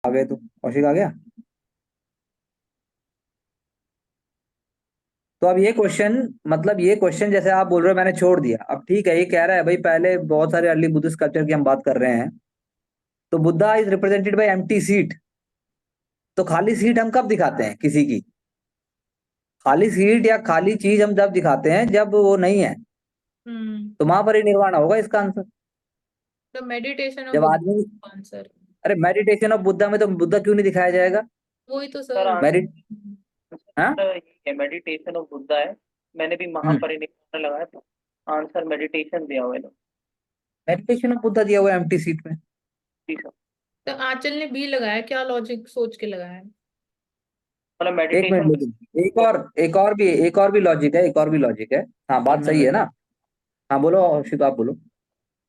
आ गए तो कौशिक आ गया। तो अब ये क्वेश्चन, मतलब ये क्वेश्चन जैसे आप बोल रहे हो मैंने छोड़ दिया, अब ठीक है, ये कह रहा है भाई पहले बहुत सारे अर्ली बुद्धिस्ट कल्चर की हम बात कर रहे हैं, तो Buddha is represented by empty seat. तो खाली सीट हम कब दिखाते हैं किसी की? खाली सीट या खाली चीज हम जब दिखाते हैं जब वो नहीं है। हम्म। तो महापरिनिर्वाण होगा इसका आंसर। तो मेडिटेशन ऑफ जब बुद्ध आदमी, आंसर। अरे मेडिटेशन ऑफ बुद्धा में तो बुद्धा क्यों नहीं दिखाया जाएगा? वही तो सर सर। मेडिट हाँ। आंसर यही है, मेडिटेशन ऑफ बुद्धा है। मैंने भी महापरिनिर्वाण लगाया था, आंसर मेडिटेशन दिया हुआ है ना। मेडिटेशन ऑफ बुद्धा दिया हुआ है एम्प्टी सीट में। जी सर। तो आंचल ने बी लगाया, क्या लॉजिक सोच के लगाया है? मतलब एक मिनट मेडिटेशन। लेकिन एक और भी लॉजिक है, एक और भी लॉजिक है। हाँ सर बात मैं सही है बता। ना। हाँ बोलो शिव, आप बोलो।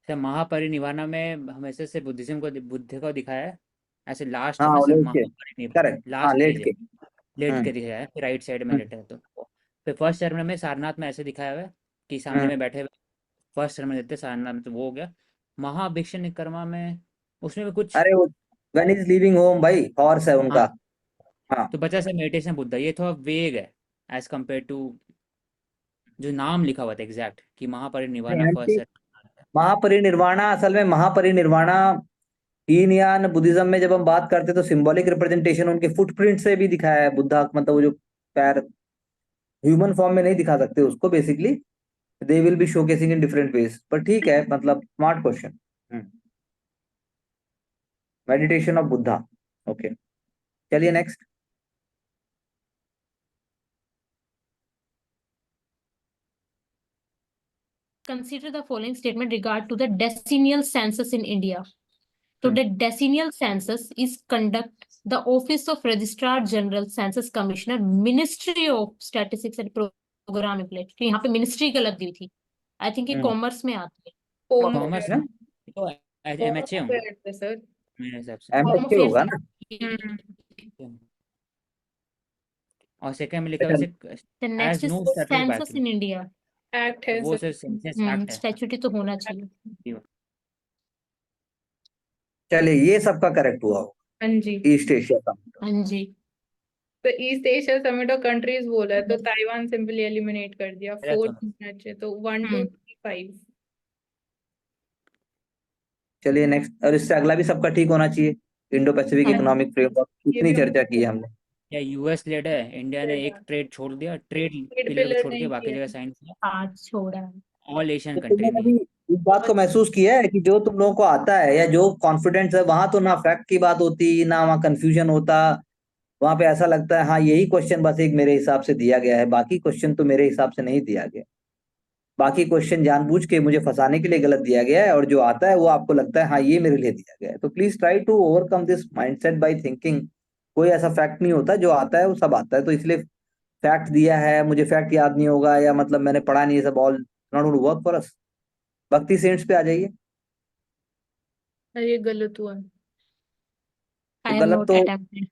सर महापरिनिर्वाणा में हमेशा से बुद्धिज्म को बुद्ध को दिखाया है ऐसे लास्ट हाँ में, वो सिर्फ लेट के, महापरिनिर्वाण करेक्ट, हाँ लास्ट लेट स्टेज है। के। लेट हम्म के दिखाया है, राइट साइड में हम्म लेटा है तो। फिर फर्स्ट चरण में सारनाथ में ऐसे दिखाया हुआ है कि सामने हम्म। में बैठे हुए। फर्स्ट चरण में देते सारनाथ में, तो वो हो गया। महाभिक्षु निकर्मा में उसमें भी कुछ। अरे वो व्हेन इज लीविंग होम, भाई हॉर्स है हाँ, उनका। हाँ। तो बचा से मेडिटेशन बुद्धा, ये थोड़ा वेग है एज कम्पेयर टू जो नाम लिखा हुआ था एग्जैक्ट कि महापरिनिर्वाणा एम्प्टी, फर्स्ट। महापरिनिर्वाणा असल में महापरिनिर्वाणा इन यान बुद्धिज्म में जब हम बात करते हैं तो सिंबॉलिक रिप्रेजेंटेशन उनके फुटप्रिंट से भी दिखाया है बुद्धा, मतलब वो जो पैर ह्यूमन फॉर्म में नहीं दिखा सकते उसको basically. They will be showcasing in different ways, पर ठीक है, मतलब smart question. Meditation of Buddha. Okay, चलिए next. Consider the following statement regard to the decennial census in India. So the decennial census is conduct the Office of Registrar General, Census Commissioner, Ministry of Statistics and Program Implement. तो यहाँ पे ministry गलत दी थी। I think ये commerce में आती है। Home commerce affair. में तो होम एमएचए होंगे अफेयर थे सर। मेरे हिसाब से। होम एमएचए अफेयर्स होगा ना। और सेकंड में लिखा है अच्छा, उसे The age next is no statutory census background. in India. Act है वो सर। सिर्फ सेंसस एक्ट है। स्टैट्यूटरी तो होना चाहिए। चलिए ये सबका करेक्ट हुआ होगा। हाँ जी। ईस्ट एशिया का। हाँ जी। तो east Asia summit of countries बोला है, तो ताइवान सिंपली एलिमिनेट कर दिया। मेरा फोर तो अच्छे, तो 1 2 3 5। चलिए नेक्स्ट, और इससे अगला भी सबका ठीक होना चाहिए। इंडो पैसिफिक हाँ इकोनॉमिक फ्रेमवर्क, ये कितनी भी चर्चा की है हमने। या यूएस लेड है, इंडिया ने एक ट्रेड छोड़ दिया, ट्रेड मिड पिलर को पिलर छोड़ के नहीं बाकी किया। जगह साइन किया। हाथ छोड़ा है। ऑल एशियन तो तुमने कंट्री में ही। कभी इस बात को महसूस किया है कि जो तुम लोगों को आता है या जो कॉन्फिडेंस है, वहां तो ना फैक्ट की बात होती ना वहाँ कंफ्यूजन होता। वहां पे ऐसा लगता है हाँ यही क्वेश्चन बस एक मेरे हिसाब से दिया गया है, बाकी क्वेश्चन तो मेरे हिसाब से नहीं दिया गया। बाकी क्वेश्चन जानबूझ के मुझे फंसाने के लिए गलत दिया गया है, और जो आता है वो आपको लगता है हाँ ये मेरे लिए दिया गया है। तो please try to overcome this mindset by thinking कोई ऐसा फैक्ट नहीं होता, जो आता है वो सब आता है। तो इसलिए फैक्ट दिया है, मुझे फैक्ट याद नहीं होगा, या मतलब मैंने पढ़ा नहीं है, सब all not going to work for us. Bhakti saints पे आ जाइए। अरे ये गलत हुआ। तो आई एम गलत नॉट तो, अटेम्प्टेड।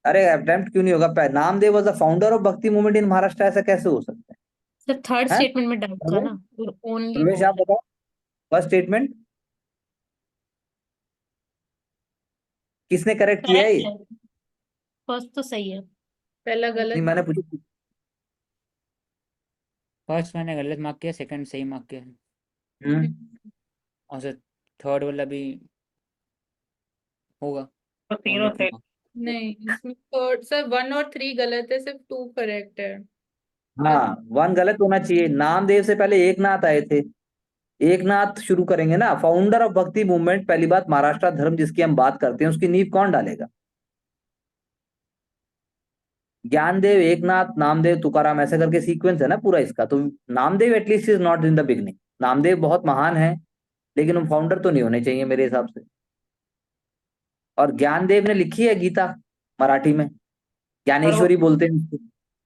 अरे अटेम्प्ट क्यों नहीं होगा? Namdev was the founder of भक्ति मूवमेंट इन महाराष्ट्र, ऐसा कैसे हो सकता सर थर्ड है? हैं? स्टेटमेंट में डाउट था ना, ओनली प्रवेश आप बताओ, फर्स्ट स्टेटमेंट किसने करेक्ट किया है करेक्ट ये? है। फर्स्ट तो सही है। पहला नहीं गलत। मैंने पूछा। फर्स्ट मैंने गलत मार्क किया, सेकंड सही मार्क किया। हम्म। और सर थर्ड वाला भी होगा। तो तीनों ओनली टू से मार्क। नहीं, इसमें थर्ड सर 1 और 3 गलत है, सिर्फ 2 करेक्ट है। हाँ वन गलत होना चाहिए। नामदेव से पहले एक नाथ आए थे। एक नाथ शुरू करेंगे ना, फाउंडर ऑफ भक्ति मूवमेंट। पहली बात, महाराष्ट्र धर्म जिसकी हम बात करते हैं उसकी नींव कौन डालेगा? ज्ञानदेव, एकनाथ, नामदेव, तुकाराम, ऐसे करके सीक्वेंस है ना पूरा इसका। तो Namdev at least is not in the beginning. Namdev बहुत महान है, लेकिन वो फाउंडर तो नहीं होने चाहिए मेरे हिसाब से। और ज्ञानदेव ने लिखी है गीता मराठी में, पर वो ज्ञानेश्वरी बोलते हैं उसको।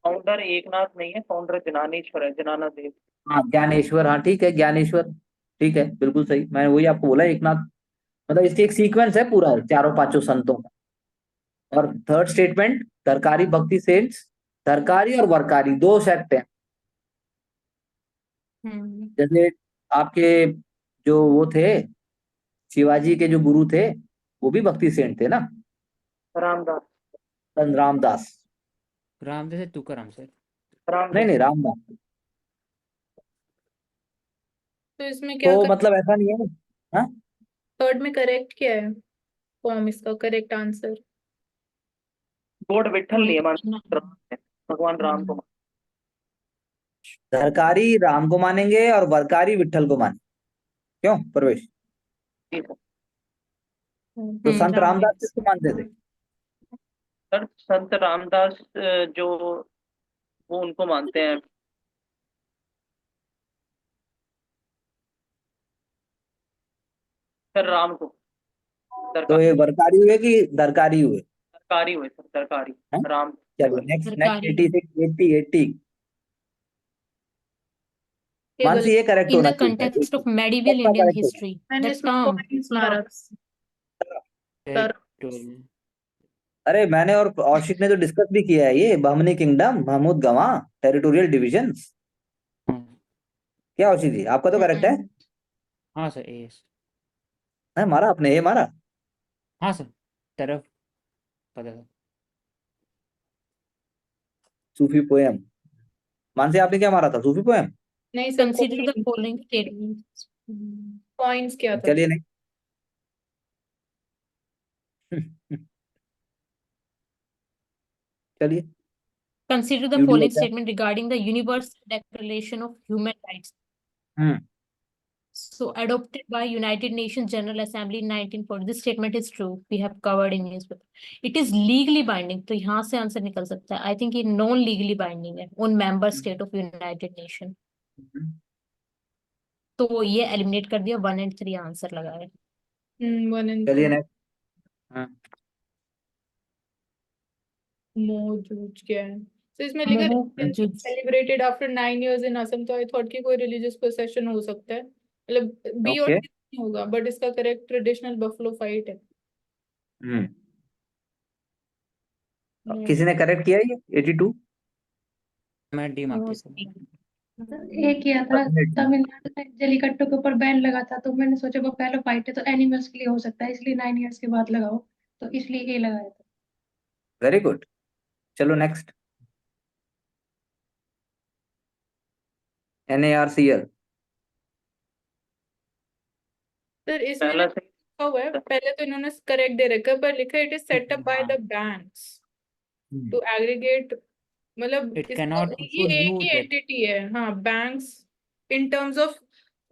फाउंडर एकनाथ नहीं है, फाउंडर ज्ञानेश्वर है, ज्ञानानंद देव। हाँ ज्ञानेश्वर, हाँ ठीक है ज्ञानेश्वर, ठीक है बिल्कुल सही। मैंने वही आपको बोला एक नाथ, मतलब इसकी एक सीक्वेंस है पूरा चारों पांचों संतों का। और थर्ड स्टेटमेंट, तरकारी भक्ति सेंट्स, तरकारी और वरकारी दो सेक्ट हैं। जैसे आपके जो वो थे, शिवाजी के जो गुरु थे, वो भी भक्ति सेंट थे ना। रामदास। रामदास। रामदास है तुकाराम सर। नहीं रामदास। नहीं, रामदास। तो इसमें क्या तो मतलब ऐसा नहीं है। हाँ, थर्ड में करेक्ट क्या है फॉर्म, इसका करेक्ट आंसर? गॉड विठल नहीं है, ना। राम है, भगवान राम को धरकारी राम को मानेंगे और वरकारी विठल को मानेंगे। क्यों प्रवेश? मानते हैं। तो संत राम रामदास किसको मानते थे? सर संत रामदास जो वो उनको मानते हैं, सर राम को। तो ये वरकारी हुए कि दरकारी हुए? सरकारी हुए सर, सरकारी। हैं? राम चलिए नेक्स्ट नेक्स्ट, सरकारी 86 80 80। ये मानसी गलत। ये करेक्ट in होना the चाहिए था, context of 80। medieval पक्का Indian करेक्ट होगा। history, मैंने the इसमें term पॉइंट्स मारा। सर अरे मैंने और औशिक ने तो डिस्कस भी किया है, ये बहमनी किंगडम, महमूद गवाह, टेरिटोरियल डिविजन्स। क्या औशिक जी, आपका तो करेक्ट है? हाँ सर एस। है मारा आपने, ये मारा। हाँ सर तरफ पता था। सूफी पोएम। मानसी आपने क्या मारा था, सूफी पोएम? नहीं sir, consider the following statements. Points क्या था? चलिए नहीं। चलिए। Consider the यूडी following होता है। statement regarding the Universal Declaration of Human Rights. Hmm So, adopted by United Nations General Assembly in 1940. This statement is true. We have covered in newspaper. It is legally binding. तो यहाँ से answer निकल सकता है. I think ये non legally binding है on member state of United Nation. तो ये एलिमिनेट कर दिया. 1 and 3 आंसर लगा है. 1 and चलिए 3 नेक्स्ट। मौजूद क्या है? तो इसमें लिखा मौजूद। सेलिब्रेटेड आफ्टर 9 years इन असम, तो आई थॉट कि कोई रिलीजियस प्रोसेशन हो सकता है, मतलब बी और ओके। सी नहीं होगा, बट इसका करेक्ट ट्रेडिशनल बफलो फाइट है। किसी ने करेक्ट किया ये 82? मैं डी मार्क किया। एक किया था तमिलनाडु में जलीकट्टू के ऊपर बैन लगा था, तो मैंने सोचा वो पहले फाइट है तो एनिमल्स के लिए हो सकता है, इसलिए 9 years के बाद लगाओ, तो इसलिए ये लगाया था। Very good. चलो नेक्स्ट। NARCL। सर इसमें पहला लिखा हुआ है, पहले तो इन्होंने करेक्ट दे रखा है, पर लिखा है it is set up by the banks to aggregate, मतलब It इसका cannot ये issue एक new ही debt. एंटिटी है। हाँ, banks in terms of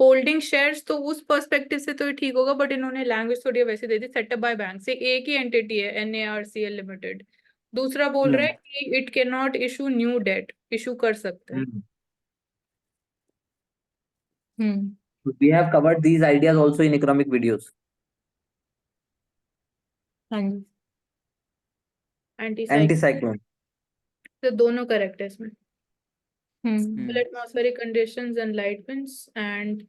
holding shares, तो उस पर्सपेक्टिव से तो ये ठीक होगा, बट इन्होंने लैंग्वेज थोड़ी वैसे दे दी, सेटअप बाय बैंक से एक ही एंटिटी है NARCL लिमिटेड। दूसरा बोल रहा है कि it can not issue new debt, issue कर सकते हैं। We have covered these ideas also in economic videos. हाँ जी. Anti Anti-cyclone। तो दोनों करेक्ट है इसमें। हम्म. Atmospheric conditions and light winds and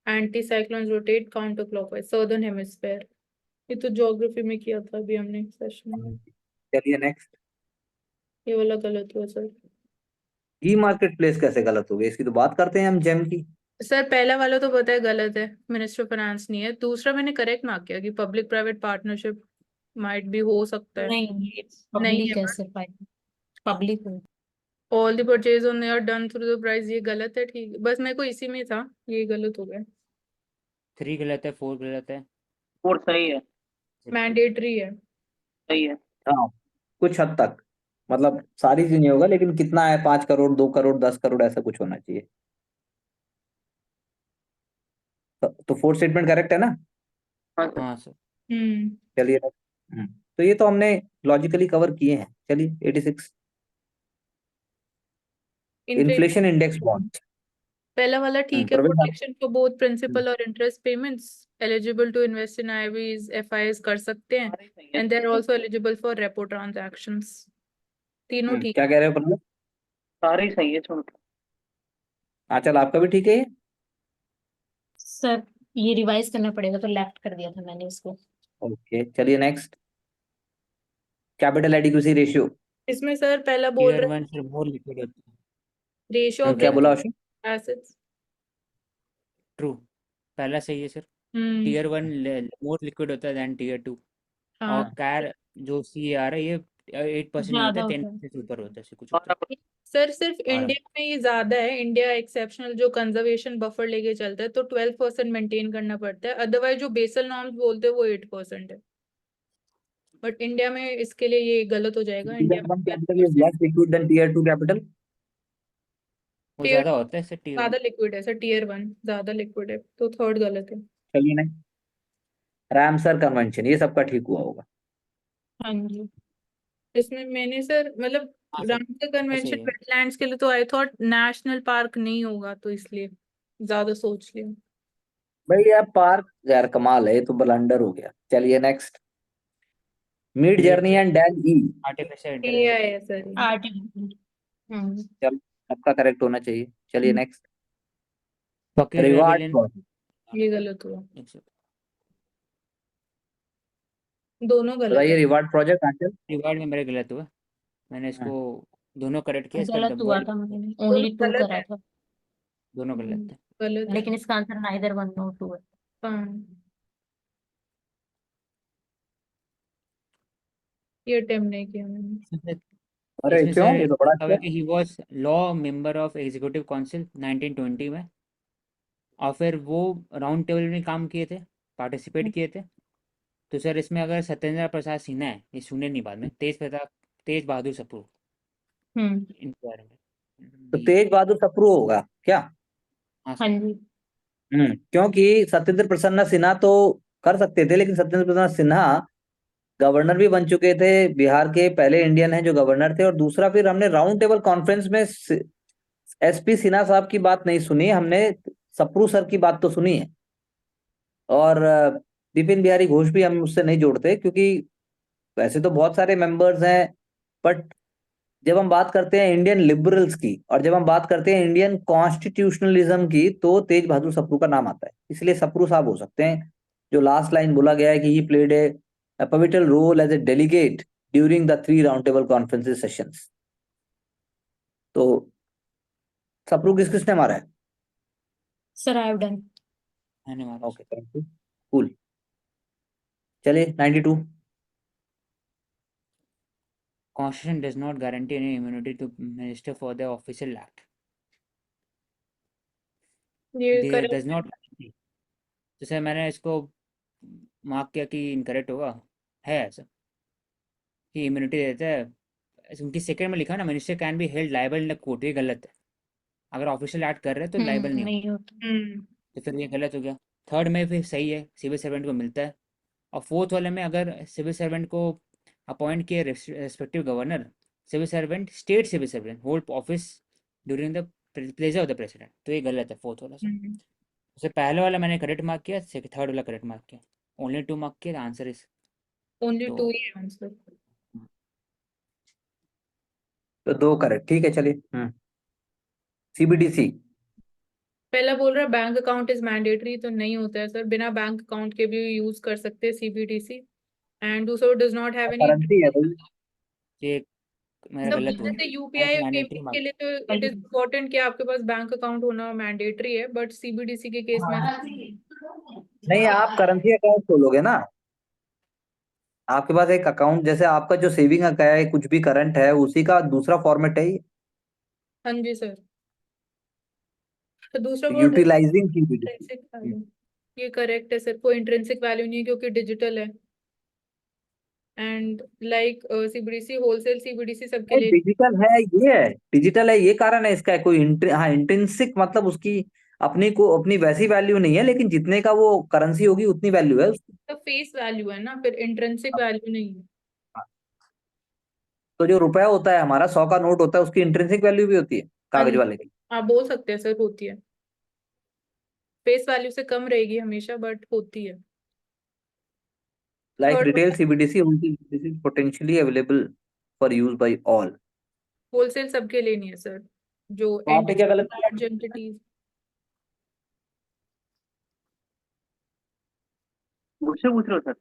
anticyclones rotate counterclockwise southern hemisphere। ये तो ज्योग्राफी में किया था अभी हमने सेशन में। चलिए नेक्स्ट। ये वाला गलत हुआ सर। ई मार्केट प्लेस कैसे गलत हो गया, इसकी तो बात करते हैं हम, जेम की। सर पहला वाला तो पता है गलत है, मिनिस्टर ऑफ फाइनेंस नहीं है। दूसरा मैंने करेक्ट मार्क किया कि पब्लिक प्राइवेट पार्टनरशिप माइट भी हो सकता है। नहीं, नहीं पब्लिक है, कैसे फाइट? पब्लिक है. All the purchase on are done through the price, ये गलत है। ठीक, बस मेरे को इसी में था, ये गलत हो गया। 3 गलत है, 4 गलत है। और सही है, मैंडेटरी है। सही है। हाँ, कुछ हद तक, मतलब सारी चीज नहीं होगा, लेकिन कितना है, 5 करोड़ 2 करोड़ 10 करोड़ ऐसा कुछ होना चाहिए। तो फोर्थ स्टेटमेंट करेक्ट है ना? हाँ सर। हाँ सर। चलिए। तो ये तो हमने लॉजिकली कवर किए हैं। चलिए 86 इन्फ्लेशन इंडेक्स बॉन्ड। पहला वाला ठीक है, प्रवीण साहब। प्रोटेक्शन फॉर बोथ प्रिंसिपल और interest payments, eligible to invest in IVs FIs कर सकते हैं, सारे सही है। And they are also eligible for repo transactions. तीनों ठीक। क्या कह रहे हो प्रवीण? सारे ही सही है, छोड़। हाँ चल, आपका भी ठीक है ये? सर ये रिवाइज करना पड़ेगा, तो लेफ्ट कर दिया था मैंने इसको. ओके चलिए नेक्स्ट। Capital adequacy ratio. इसमें सर पहला बोल टियर रहा 1 से मोर लिक्विड होता है। रेशियो ऑफ क्या बोला अशोक? एसेट्स। ट्रू, पहला सही है सर। टियर 1 मोर लिक्विड होता है देन टियर 2। हाँ, और कैर जो सी आ रहा है ये 8% नहीं होता ज्यादा है, 10% होता है। से ऊपर होता है, ऐसे कुछ होता है। 12%। सर सिर्फ 12। इंडिया में ये ज्यादा है, इंडिया एक्सेप्शनल जो कंजर्वेशन बफर लेके चलता है तो 12% मेंटेन करना पड़ता है, अदरवाइज जो बेसल नॉर्म्स बोलते हैं वो 8% है। बट इंडिया में इसके लिए ये गलत हो जाएगा, इंडिया Tier 1 में capital is 12%। less liquid than Tier 2 capital. वो टीयर ज्यादा होता है इससे टीयर ज्यादा लिक्विड है सर, टीयर 1 ज्यादा लिक्विड है, तो थर्ड गलत है। चलिए नहीं, रामसर कन्वेंशन ये सबका ठीक हुआ होगा। हाँ जी, इसमें मैंने सर मतलब हाँ सर, रामसर वो कन्वेंशन सही है। वेटलैंड्स के लिए तो आई थॉट नेशनल पार्क नहीं होगा, तो इसलिए ज्यादा सोच लिया। भाई यार पार्क यार कमाल है, ये तो ब्लंडर हो गया। चलिए next, Midjourney and Dall E. Artificial ये इंटेलिजेंस। है सर ये। आर्टिफिशियल। चल, सबका करेक्ट होना चाहिए। चलिए नेक्स्ट, फकीर रिवार्ड रेबेलियन। प्रोजेक्ट। ये गलत हुआ, दोनों गलत बताइए है। Reward project answer. रिवार्ड में मेरे गलत हुआ, मैंने इसको दोनों करेक्ट किया, इसका गलत हुआ डबल था, मैंने दोनों ओनली 2 गलत करा है। था, दोनों गलत थे। गलत है। लेकिन इसका आंसर नाइदर 1 नॉर 2 है। हाँ, ये अटेम्प्ट नहीं किया मैंने। अरे इसमें क्यों, सर ये तो बड़ा लिखा हुआ अच्छा है कि he was law member of executive council 1920 में, और फिर वो राउंड टेबल में काम किए थे, पार्टिसिपेट किए थे। तो सर इसमें अगर सत्येंद्र प्रसाद सिन्हा है, ये सुने नहीं बाद में, तेज बहादुर सप्रू, हम्म। इनके बारे में तो डी। तेज बहादुर सप्रू होगा क्या? हाँ हाँ सर। जी। क्योंकि सत्येंद्र प्रसन्न सिन्हा तो कर सकते थे, लेकिन सत्येंद्र प्रसन्न सिन्हा गवर्नर भी बन चुके थे, बिहार के पहले इंडियन हैं जो गवर्नर थे। और दूसरा, फिर हमने राउंड टेबल कॉन्फ्रेंस में एसपी सिन्हा साहब की बात नहीं सुनी हमने, सप्रू सर की बात तो सुनी है। और विपिन बिहारी घोष भी हम उससे नहीं जोड़ते, क्योंकि वैसे तो बहुत सारे मेंबर्स हैं, बट जब हम बात करते हैं इंडियन लिबरल्स की और जब हम बात करते हैं इंडियन कॉन्स्टिट्यूशनलिज्म की, तो तेज बहादुर सप्रू का नाम आता है। इसलिए सप्रू साहब हो सकते हैं। जो लास्ट लाइन बोला गया है कि he played a pivotal role as a delegate during the 3 roundtable conferences sessions, तो सप्रू किस किसने मारा है? Sir I have done. मैंने मारा। Okay, thank you, cool. चलिए 92। Constitution does not guarantee any immunity to minister for the official act. ये does correct not. तो सर मैंने इसको मार्क किया कि इनकरेक्ट होगा, है ऐसा कि इम्यूनिटी देता है। उनकी सेकंड में लिखा ना, minister can be held liable in the court, ये गलत है। अगर ऑफिशियल एक्ट कर रहे हैं तो लाइबल नहीं होता, नहीं होता। तो फिर ये गलत हो गया। थर्ड में फिर सही है, सिविल सर्वेंट को मिलता है। और फोर्थ वाले में अगर सिविल सर्वेंट को अपॉइंट किए respective governor, civil servant state civil servant hold office during the pleasure of the president, तो ये गलत है फोर्थ वाला। उससे पहले वाला मैंने करेक्ट मार्क किया, थर्ड वाला करेक्ट मार्क किया, ओनली 2 मार्क किया, आंसर इज। ओनली तो 2 ही आंसर। तो 2 करेक्ट, ठीक है। चलिए सीबीडीसी। पहला बोल रहा बैंक अकाउंट इज मैंडेटरी, तो नहीं होता है सर, बिना बैंक अकाउंट के भी यूज कर सकते हैं सीबीडीसी। एंड दूसरा does not have any. Currency है भाई। ये मेरा सब गलत हुआ, जैसे यूपीआई मैंडेटरी पेमेंट के मार्क। लिए तो इट इज इम्पोर्टेंट कि आपके पास बैंक अकाउंट होना मैंडेटरी है, बट सीबीडीसी के केस में नहीं, आप करेंसी अकाउंट खोलोगे ना, आपके पास एक अकाउंट, जैसे आपका जो सेविंग अकाउंट है, कुछ भी करंट है, उसी का दूसरा फॉर्मेट है ये, हाँ जी सर। तो दूसरा word utilizing CBDC. Intrinsic value, ये करेक्ट है सर, कोई इंट्रिंसिक वैल्यू नहीं है क्योंकि डिजिटल है। And like CBDC wholesale CBDC सबके लिए। डिजिटल है, ये है डिजिटल है, ये कारण है इसका। कोई हाँ, इंट्रिंसिक मतलब उसकी अपनी को अपनी वैसी वैल्यू नहीं है, लेकिन जितने का वो करेंसी होगी उतनी वैल्यू है उसकी। तो फेस वैल्यू है ना, फिर इंट्रिंसिक वैल्यू नहीं है। तो जो रुपया होता है हमारा, 100 का नोट होता है, उसकी इंट्रिंसिक वैल्यू भी होती है हाँ कागज जी, वाले की। आप बोल सकते हैं सर, होती है। फेस वैल्यू से कम रहेगी हमेशा, बट होती है। Like third retail CBDC is potentially available for use by all. Wholesale सबके लिए नहीं है सर, जो तो आपने क्या गलत किया? Large entities. मुझसे पूछ रहे हो सर?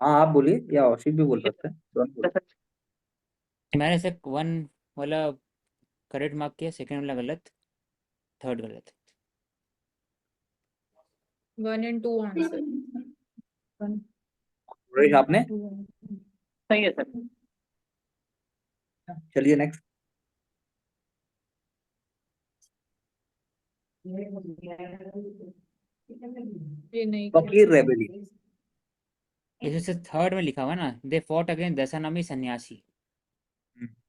हाँ आप बोलिए, या औशिक भी बोल ठीक सकते हैं, दोनों बोलो। है सर। मैंने से 1 वाला करेक्ट मार्क किया, सेकंड वाला गलत, थर्ड गलत। 1 and 2 आंसर। प्रवेश आपने? सही है सर। चलिए नेक्स्ट। ये नहीं फकीर रेबेलियन। जैसे थर्ड में लिखा हुआ ना, दे फॉट अगेंस्ट दशानामी सन्यासी,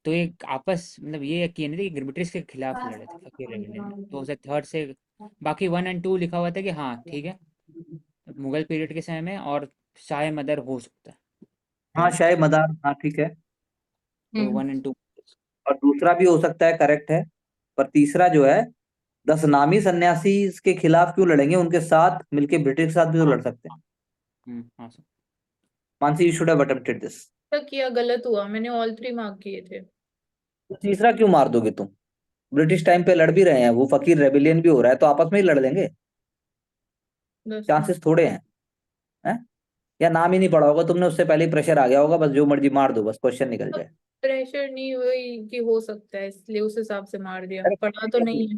तो ये आपस मतलब ये यकीन नहीं कि ब्रिटिश के खिलाफ लड़े थे फकीर रेबेलियन में, तो उसे थर्ड से बाकी 1 और 2 लिखा हुआ था कि हाँ ठीक है मुगल पीरियड के समय में, और शाह मदर हो सकता है, हाँ शाही मदार, हाँ ठीक है। तो 1 और 2। और दूसरा भी हो सकता है, करेक्ट है। पर तीसरा जो है, दस नामी सन्यासी के खिलाफ क्यों लड़ेंगे, उनके साथ मिलके ब्रिटिश के साथ भी तो लड़ सकते हैं। हाँ sir. Mansi, you should have attempted this. किया, गलत हुआ, मैंने ऑल 3 मार्क किए थे। तो तीसरा क्यों मार दोगे तुम? ब्रिटिश टाइम पे लड़ भी रहे हैं, वो फकीर रेबेलियन भी हो रहा है, तो आपस में ही लड़ लेंगे, 10 चांसेस थोड़े हैं? या नाम ही नहीं पढ़ा होगा तुमने, उससे पहले ही प्रेशर आ गया होगा, बस जो मर्जी मार दो, बस क्वेश्चन निकल जाए। प्रेशर नहीं हुई कि हो सकता है, इसलिए उस हिसाब से मार दिया, अरे पढ़ा तो नहीं है।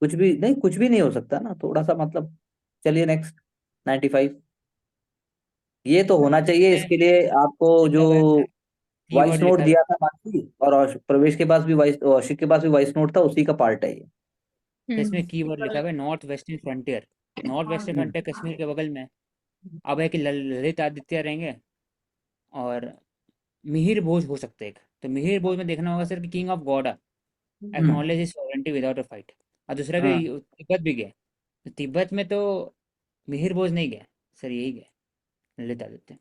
कुछ भी नहीं, कुछ भी नहीं हो सकता ना, थोड़ा सा मतलब। चलिए नेक्स्ट। 95। ये तो होना चाहिए, इसके लिए आपको जो वॉइस कीवर्ड नोट लिखा है दिया था मानसी, और प्रवेश के पास भी वॉइस, औशिक के पास भी वॉइस नोट था, उसी का पार्ट है ये। इसमें कीवर्ड लिखा हुआ है north western frontier. North western frontier Kashmir के बगल में है। अब है कि ललित आदित्य रहेंगे और मिहिर भोज हो सकते हैं एक, तो मिहिर भोज में देखना होगा सर कि king of God acknowledge is sovereignty without a fight, और दूसरा भी हम्म। तिब्बत भी गया, तो तिब्बत में तो मिहिर भोज नहीं गया सर, यही गया ललित आदित्य,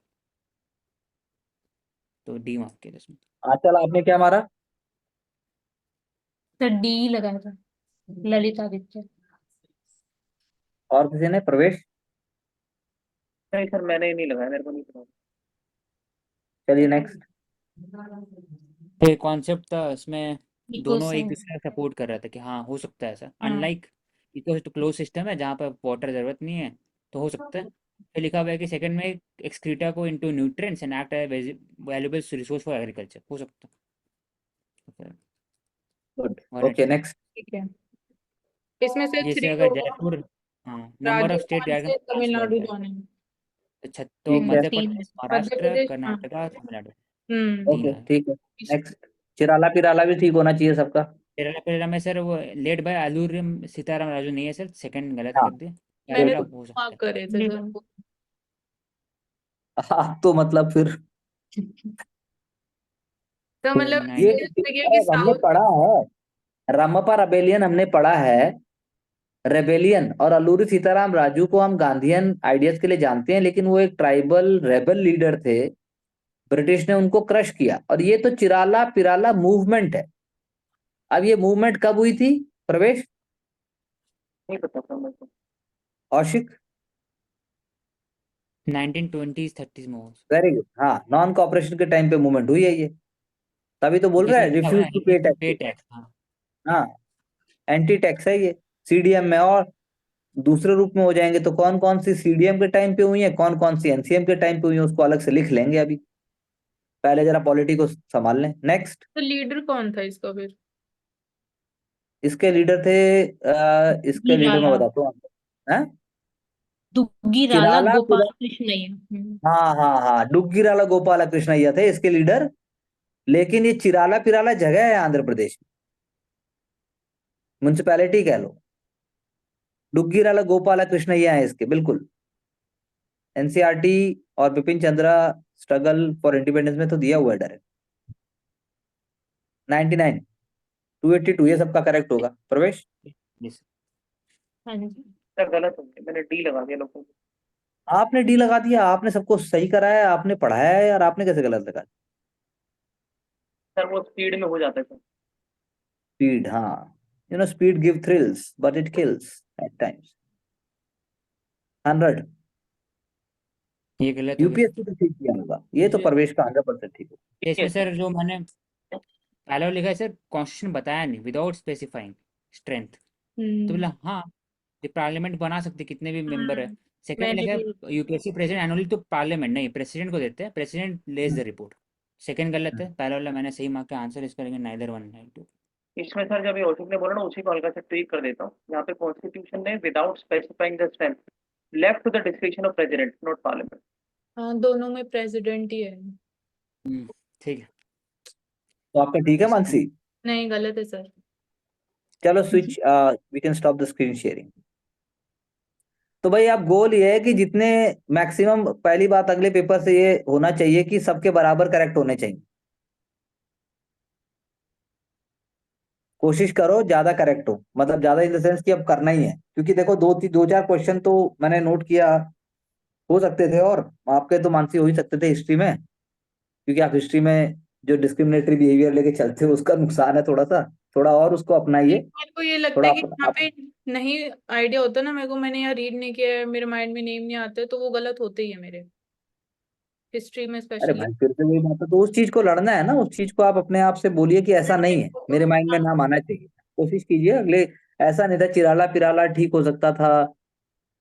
तो डी मार्क किया इसमें। आंचल, आपने क्या मारा? सर डी लगाया था, ललित आदित्य। और किसी ने? प्रवेश? नहीं सर, मैंने नहीं लगाया, मेरे को नहीं पता। चलिए नेक्स्ट। तो कॉन्सेप्ट था इसमें, इक्वल दोनों एक साइंस। दूसरे का सपोर्ट कर रहे थे कि हाँ हो सकता है ऐसा, हाँ। अनलाइक इको तो क्लोज सिस्टम है जहाँ पर वाटर ज़रूरत नहीं है, तो हो सकता है। फिर लिखा हुआ है कि सेकंड में एक्सक्रीटा को into nutrients and act as valuable resource for agriculture, हो सकता है। गुड, और ओके नेक्स्ट। ठीक है, इसमें से जैसे 3 अगर होगा। जयपुर, हाँ नंबर ऑफ स्टेट राजस्थान से तमिलनाडु है, जाने। तो ठीक है, मध्य 3। प्रदेश, मध्य महाराष्ट्र, प्रदेश, हाँ। कर्नाटका, तमिलनाडु, 3 हम्म। ओके है। ठीक है। नेक्स्ट। चिराला पिराला भी ठीक होना चाहिए सबका। केरला केरला में सर वो लेड बाय आलूरिम सीताराम राजू नहीं है सर, सेकंड गलत हाँ कर दिया, मैंने पहला 2 हो सकता मार्क है। करे थे सर। आप तो मतलब फिर तो मतलब ये ये देखिए कि हमने साउथ। पढ़ा है, रामप्पा रेबेलियन हमने पढ़ा है। रेबेलियन और अल्लूरी सीताराम राजू को हम गांधीयन आइडियाज के लिए जानते हैं, लेकिन वो एक ट्राइबल रेबल लीडर थे, ब्रिटिश ने उनको क्रश किया। और ये तो चिराला पिराला मूवमेंट है। अब ये मूवमेंट कब हुई थी? प्रवेश? नहीं पता था मेरे को। औशिक? 1920s 30s में हो। वेरी गुड, हाँ नॉन कॉपरेशन के टाइम पे मूवमेंट हुई है ये, तभी तो बोल रहा इसमें है लिखा हुआ रिफ्यूज है टू पे पे टैक्स। टैक्स, हाँ। हाँ, एंटी टैक्स है ये, सीडीएम में। और दूसरे रूप में हो जाएंगे तो कौन कौन सी सीडीएम के टाइम पे हुई है, कौन कौन सी एनसीएम के टाइम पे हुई है, उसको अलग से लिख लेंगे अभी, पहले जरा पॉलिटी को संभाल लें। नेक्स्ट। तो लीडर कौन था इसका फिर? इसके लीडर थे, इसके लीडर मैं दुग्गीराला। बताता हूँ आपको। हैं? दुग्गीराला चिराला गोपाल पिरा कृष्णಯ್ಯ। हाँ हाँ हाँ, डुग्गिराला गोपाला कृष्णಯ್య थे इसके लीडर। लेकिन ये चिराला पिराला जगह है आंध्र प्रदेश में, म्युनिसिपैलिटी कह लो। डुग्गिराला गोपाला कृष्णಯ್ಯ है इसके, बिल्कुल। एनसीईआरटी और Bipin Chandra struggle for independence में तो दिया हुआ है डायरेक्ट। 99, 282, ये सबका करेक्ट होगा। प्रवेश? यस। हाँ जी। सर गलत हो गया, मैंने डी लगा दिया लोगों को। आपने डी लगा दिया, आपने सबको सही कराया, आपने पढ़ाया है यार, आपने कैसे गलत लगा? सर वो स्पीड में हो जाता है सर। स्पीड, हाँ। Speed give thrills but it kills at times. 100। ये गलत हो गया सर। यूपीएससी तो ठीक किया होगा, ये तो प्रवेश का 100% ठीक होगा। इसमें सर जो मैंने पहले वाला लिखा है सर, कॉन्स्टिट्यूशन बताया नहीं विदाउट स्पेसिफाइंग स्ट्रेंथ, तो बोला हाँ ये पार्लियामेंट बना सकते कितने भी मेंबर है। सेकंड में मैंने लिखा भी। है यूपीएससी प्रेसिडेंट एनुअली, तो पार्लियामेंट नहीं प्रेसिडेंट को देते हैं, president Lay's the report. Second गलत है, पहला वाला मैंने सही मार्क का आंसर इसका लेंगे नाइदर 1 नाइदर 2। इसमें सर जब ये औशिक ने बोला ना, उसी को हल्का से ट्वीक कर देता हूँ। यहाँ पे कॉन्स्टिट्यूशन ने without specifying the strength left to the description of president not parliament. हाँ, दोनों में प्रेसिडेंट ही है। ठीक है। तो आपका ठीक है मानसी? नहीं, गलत है सर। चलो switch, we can stop the screen sharing. तो भाई आप गोल ये है कि जितने मैक्सिमम, पहली बात अगले पेपर से ये होना चाहिए कि सबके बराबर करेक्ट होने चाहिए। कोशिश करो ज्यादा करेक्ट हो, मतलब ज्यादा इन द सेंस कि अब करना ही है, क्योंकि देखो दो चार क्वेश्चन तो मैंने नोट किया हो सकते थे, और आपके तो मानसी हो ही सकते थे हिस्ट्री में, क्योंकि आप हिस्ट्री में जो डिस्क्रिमिनेटरी बिहेवियर लेके चलते हो उसका नुकसान है थोड़ा सा, थोड़ा और उसको अपनाइए। मेरे को ये लगता थोड़ा है कि यहाँ पे नहीं आइडिया होता ना, मेरे को, मैंने यहाँ रीड नहीं किया है, मेरे माइंड में नेम नहीं आते, तो वो गलत होते ही है मेरे, हिस्ट्री में अरे स्पेशली। भाई फिर से वही बात है, तो उस चीज को लड़ना है ना, उस चीज को आप अपने आप से बोलिए कि ऐसा नहीं है, मेरे माइंड में नाम आना चाहिए। कोशिश कीजिए अगले, ऐसा नहीं था चिराला पिराला ठीक हो सकता था,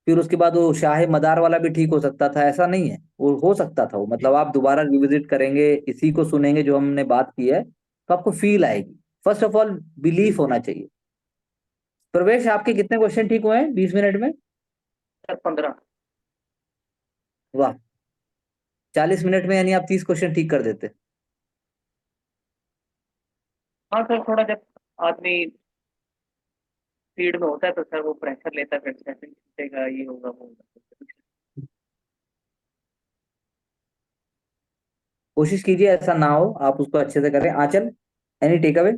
फिर उसके बाद वो शाह मदार वाला भी ठीक हो सकता था, ऐसा नहीं है, वो हो सकता था वो, मतलब आप दोबारा रिविजिट करेंगे, इसी को सुनेंगे जो हमने बात की है, तो आपको फील आएगी। फर्स्ट ऑफ ऑल बिलीफ होना चाहिए। प्रवेश आपके कितने क्वेश्चन ठीक हुए हैं 20 मिनट में? सर 15। वाह, 40 मिनट में यानी आप 30 क्वेश्चन ठीक कर देते। हाँ सर, थोड़ा जब आदमी स्पीड में होता है तो सर वो प्रेशर लेता है, फिर सेशन छूटेगा, ये होगा वो होगा। कोशिश कीजिए ऐसा ना हो, आप उसको अच्छे से करें। Aanchal, any take away?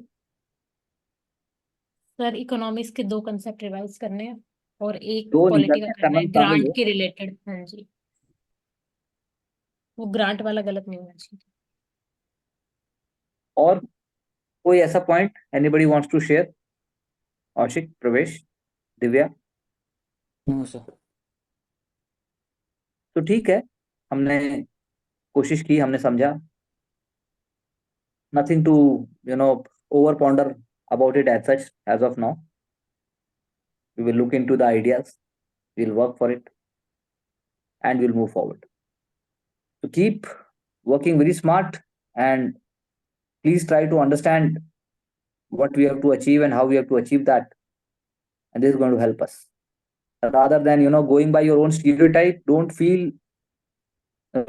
Sir economics के 2 कंसेप्ट रिवाइज करने हैं और एक दो नहीं पॉलिटी का करते, करना करना है, तो शामिल ग्रांट हो। के रिलेटेड। हाँ जी, वो ग्रांट वाला गलत नहीं होना चाहिए। और कोई ऐसा point anybody wants to share? Aushik, Pravesh, Divya? No sir. तो ठीक है, हमने कोशिश की, हमने समझा। Nothing to over ponder about it as such as of now. We will look into the ideas, we will work for it, and will move forward. तो keep working very smart, and please try to understand what we have to achieve and how we have to achieve that, and this is going to help us, rather than going by your own stereotype. Don't feel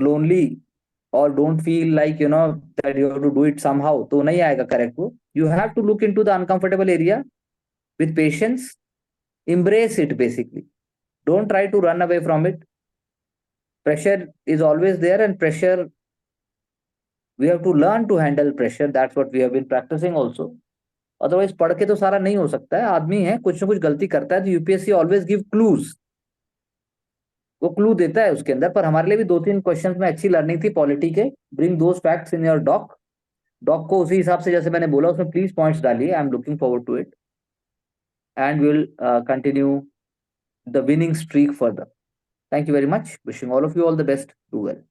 lonely, or don't feel like that you have to do it somehow, तो नहीं आएगा correct वो। You have to look into the uncomfortable area with patience, embrace it basically, don't try to run away from it. Pressure is always there, and pressure, we have to learn to handle pressure. That's what we have been practicing also. Otherwise पढ़ के तो सारा नहीं हो सकता है, आदमी है कुछ ना कुछ गलती करता है, तो यूपीएससी ऑलवेज गिव क्लूज, वो क्लू देता है उसके अंदर। पर हमारे लिए भी 2-3 क्वेश्चंस में अच्छी लर्निंग थी पॉलिटी के। Bring those facts in your doc, doc को उसी हिसाब से जैसे मैंने बोला उसमें प्लीज पॉइंट्स डालिए। I am looking forward to it, and will continue the winning streak further. Thank you very much, wishing all of you all the best, do well.